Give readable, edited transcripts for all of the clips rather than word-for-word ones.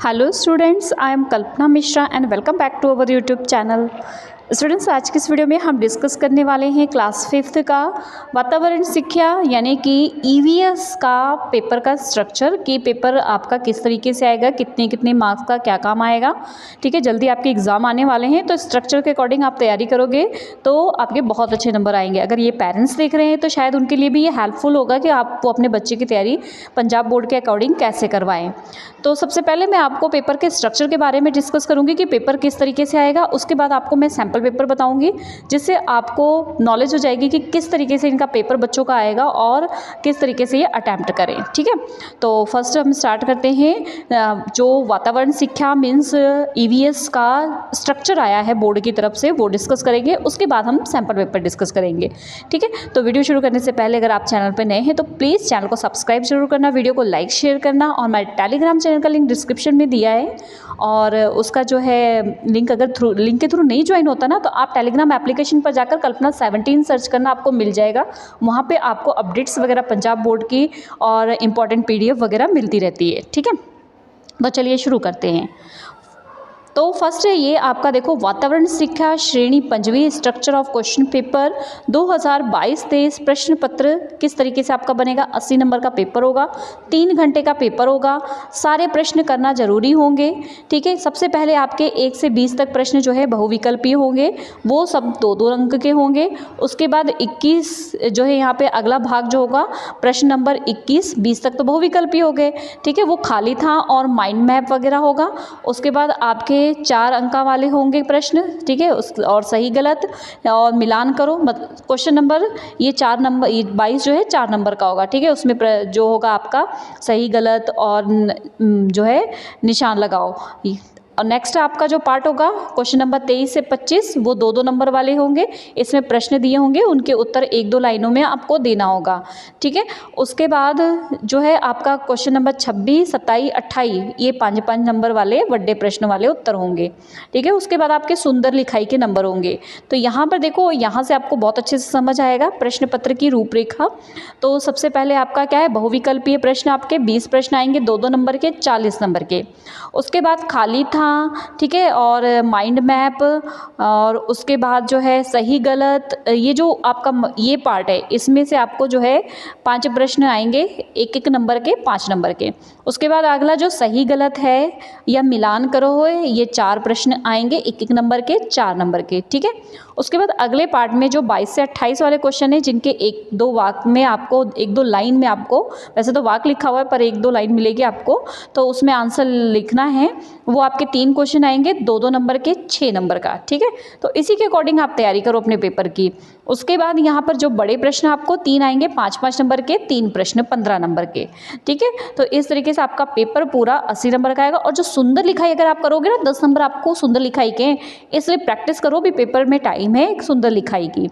Hello students, I am Kalpana Mishra and welcome back to our YouTube channel. Students, आज की इस video में हम डिस्कस करने वाले हैं क्लास 5th का वातावरण शिक्षा यानी कि ईवीएस का पेपर का स्ट्रक्चर कि पेपर आपका किस तरीके से आएगा, कितने कितने मार्क्स का क्या काम आएगा। ठीक है, जल्दी आपके एग्ज़ाम आने वाले हैं तो स्ट्रक्चर के अकॉर्डिंग आप तैयारी करोगे तो आपके बहुत अच्छे नंबर आएंगे। अगर ये पेरेंट्स देख रहे हैं तो शायद उनके लिए भी ये हेल्पफुल होगा कि आप अपने बच्चे की तैयारी पंजाब बोर्ड के अकॉर्डिंग कैसे करवाएं। तो सबसे पहले मैं आपको पेपर के स्ट्रक्चर के बारे में डिस्कस करूंगी कि पेपर किस तरीके से आएगा। उसके बाद आपको मैं सैम्पल पेपर बताऊंगी जिससे आपको नॉलेज हो जाएगी कि किस तरीके से इनका पेपर बच्चों का आएगा और किस तरीके से ये अटैम्प्ट करें। ठीक है, तो फर्स्ट हम स्टार्ट करते हैं। जो वातावरण शिक्षा मीन्स ईवीएस का स्ट्रक्चर आया है बोर्ड की तरफ से वो डिस्कस करेंगे। उसके बाद हम सैम्पल पेपर डिस्कस करेंगे। ठीक है, तो वीडियो शुरू करने से पहले अगर आप चैनल पर नए हैं तो प्लीज़ चैनल को सब्सक्राइब जरूर करना, वीडियो को लाइक शेयर करना और हमारे टेलीग्राम चैनल का लिंक डिस्क्रिप्शन में दिया है और उसका जो है लिंक अगर लिंक के थ्रू नहीं ज्वाइन होता ना तो आप टेलीग्राम एप्लीकेशन पर जाकर कल्पना 17 सर्च करना, आपको मिल जाएगा। वहाँ पे आपको अपडेट्स वगैरह पंजाब बोर्ड की और इम्पॉर्टेंट PDF वगैरह मिलती रहती है। ठीक है, तो चलिए शुरू करते हैं। तो फर्स्ट है ये आपका देखो वातावरण शिक्षा श्रेणी 5वीं स्ट्रक्चर ऑफ क्वेश्चन पेपर 2022-23 प्रश्न पत्र किस तरीके से आपका बनेगा। 80 नंबर का पेपर होगा, 3 घंटे का पेपर होगा, सारे प्रश्न करना जरूरी होंगे। ठीक है, सबसे पहले आपके 1 से 20 तक प्रश्न जो है बहुविकल्पीय होंगे, वो सब 2-2 अंक के होंगे। उसके बाद 21 जो है यहाँ पे अगला भाग जो होगा प्रश्न नंबर 21-20 तक तो बहुविकल्पीय हो गए। ठीक है, वो खाली था और माइंड मैप वगैरह होगा। उसके बाद आपके 4 अंक वाले होंगे प्रश्न। ठीक है, उस और सही गलत और मिलान करो। क्वेश्चन नंबर ये 4 नंबर 22 जो है 4 नंबर का होगा। ठीक है, उसमें जो होगा आपका सही गलत और जो है निशान लगाओ। और नेक्स्ट आपका जो पार्ट होगा क्वेश्चन नंबर 23 से 25 वो 2-2 नंबर वाले होंगे। इसमें प्रश्न दिए होंगे, उनके उत्तर 1-2 लाइनों में आपको देना होगा। ठीक है, उसके बाद जो है आपका क्वेश्चन नंबर 26, 27, 28 ये 5-5 नंबर वाले बड़े प्रश्न वाले उत्तर होंगे। ठीक है, उसके बाद आपके सुंदर लिखाई के नंबर होंगे। तो यहाँ पर देखो, यहाँ से आपको बहुत अच्छे से समझ आएगा प्रश्न पत्र की रूपरेखा। तो सबसे पहले आपका क्या है, बहुविकल्पीय प्रश्न आपके 20 प्रश्न आएंगे 2-2 नंबर के, 40 नंबर के। उसके बाद खाली था, ठीक है, और माइंड मैप और उसके बाद जो है सही गलत, ये जो आपका ये पार्ट है इसमें से आपको जो है 5 प्रश्न आएंगे 1-1 नंबर के, 5 नंबर के। उसके बाद अगला जो सही गलत है या मिलान करो हो ये 4 प्रश्न आएंगे 1-1 नंबर के, 4 नंबर के। ठीक है, उसके बाद अगले पार्ट में जो 22 से 28 वाले क्वेश्चन है जिनके 1-2 वाक्य में आपको 1-2 लाइन में आपको, वैसे तो वाक्य लिखा हुआ है पर 1-2 लाइन मिलेगी आपको, तो उसमें आंसर लिखना है। वो आपके 3 क्वेश्चन आएंगे 2-2 नंबर के, 6 नंबर का। ठीक है, तो इसी के अकॉर्डिंग आप तैयारी करो अपने पेपर की। उसके बाद यहाँ पर जो बड़े प्रश्न आपको 3 आएंगे 5-5 नंबर के, 3 प्रश्न 15 नंबर के। ठीक है, तो इस तरीके से आपका पेपर पूरा 80 नंबर का आएगा। और जो सुंदर लिखाई अगर आप करोगे ना 10 नंबर आपको सुंदर लिखाई के, इसलिए प्रैक्टिस करो भी, पेपर में टाइम है एक सुंदर लिखाई की।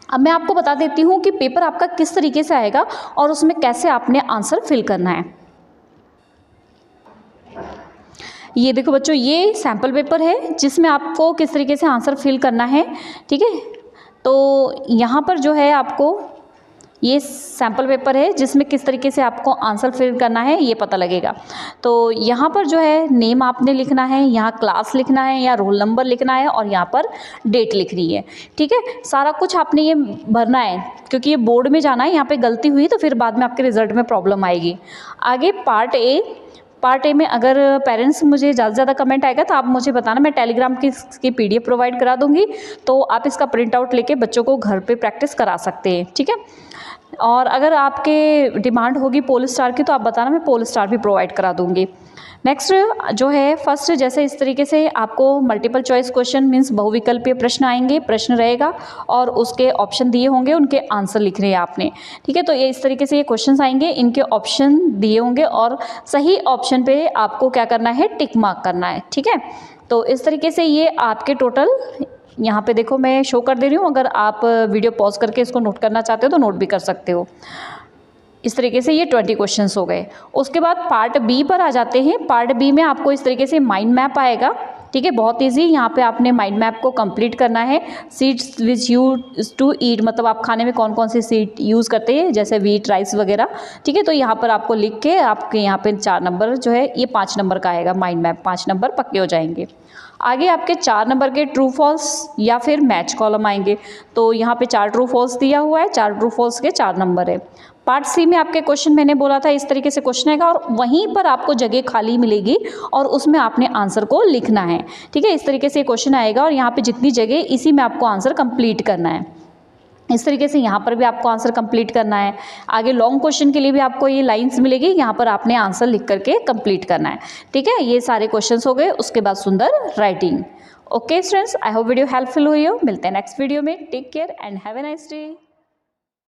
अब मैं आपको बता देती हूँ कि पेपर आपका किस तरीके से आएगा और उसमें कैसे आपने आंसर फिल करना है। ये देखो बच्चों, ये सैम्पल पेपर है जिसमें आपको किस तरीके से आंसर फिल करना है। ठीक है, तो यहाँ पर जो है आपको ये सैम्पल पेपर है जिसमें किस तरीके से आपको आंसर फिल करना है ये पता लगेगा। तो यहाँ पर जो है नेम आपने लिखना है, यहाँ क्लास लिखना है, यहाँ रोल नंबर लिखना है और यहाँ पर डेट लिखनी है। ठीक है, सारा कुछ आपने ये भरना है क्योंकि ये बोर्ड में जाना है। यहाँ पे गलती हुई तो फिर बाद में आपके रिजल्ट में प्रॉब्लम आएगी। आगे पार्ट ए में अगर पेरेंट्स मुझे ज़्यादा से ज़्यादा कमेंट आएगा तो आप मुझे बताना, मैं टेलीग्राम की PDF प्रोवाइड करा दूंगी, तो आप इसका प्रिंट आउट लेके बच्चों को घर पे प्रैक्टिस करा सकते हैं। ठीक है, और अगर आपके डिमांड होगी पोल स्टार की तो आप बताना, मैं पोल स्टार भी प्रोवाइड करा दूंगी। नेक्स्ट जो है फर्स्ट, जैसे इस तरीके से आपको मल्टीपल चॉइस क्वेश्चन मीन्स बहुविकल्पीय प्रश्न आएंगे, प्रश्न रहेगा और उसके ऑप्शन दिए होंगे, उनके आंसर लिख रहे हैं आपने। ठीक है, तो ये इस तरीके से ये क्वेश्चंस आएंगे, इनके ऑप्शन दिए होंगे और सही ऑप्शन पे आपको क्या करना है, टिक मार्क करना है। ठीक है, तो इस तरीके से ये आपके टोटल यहाँ पे देखो मैं शो कर दे रही हूँ, अगर आप वीडियो पॉज करके इसको नोट करना चाहते हो तो नोट भी कर सकते हो। इस तरीके से ये 20 क्वेश्चंस हो गए। उसके बाद पार्ट बी पर आ जाते हैं। पार्ट बी में आपको इस तरीके से माइंड मैप आएगा। ठीक है, बहुत ईजी। यहाँ पे आपने माइंड मैप को कंप्लीट करना है। Seeds which use to eat, मतलब आप खाने में कौन कौन सी सीड यूज़ करते हैं, जैसे वीट, राइस वगैरह। ठीक है, तो यहाँ पर आपको लिख के आपके यहाँ पे 4 नंबर जो है ये 5 नंबर का आएगा माइंड मैप, 5 नंबर पक्के हो जाएंगे। आगे आपके 4 नंबर के ट्रू फॉल्स या फिर मैच कॉलम आएंगे। तो यहाँ पे 4 ट्रू फॉल्स दिया हुआ है, 4 ट्रू फॉल्स के 4 नंबर है। पार्ट सी में आपके क्वेश्चन मैंने बोला था इस तरीके से क्वेश्चन आएगा और वहीं पर आपको जगह खाली मिलेगी और उसमें आपने आंसर को लिखना है। ठीक है, इस तरीके से क्वेश्चन आएगा और यहाँ पे जितनी जगह इसी में आपको आंसर कंप्लीट करना है। इस तरीके से यहाँ पर भी आपको आंसर कंप्लीट करना है। आगे लॉन्ग क्वेश्चन के लिए भी आपको ये लाइंस मिलेगी, यहाँ पर आपने आंसर लिख करके कंप्लीट करना है। ठीक है, ये सारे क्वेश्चंस हो गए। उसके बाद सुंदर writing. Okay students, I hope video helpful हुई हो। मिलते हैं नेक्स्ट वीडियो में। Take care and have a nice day.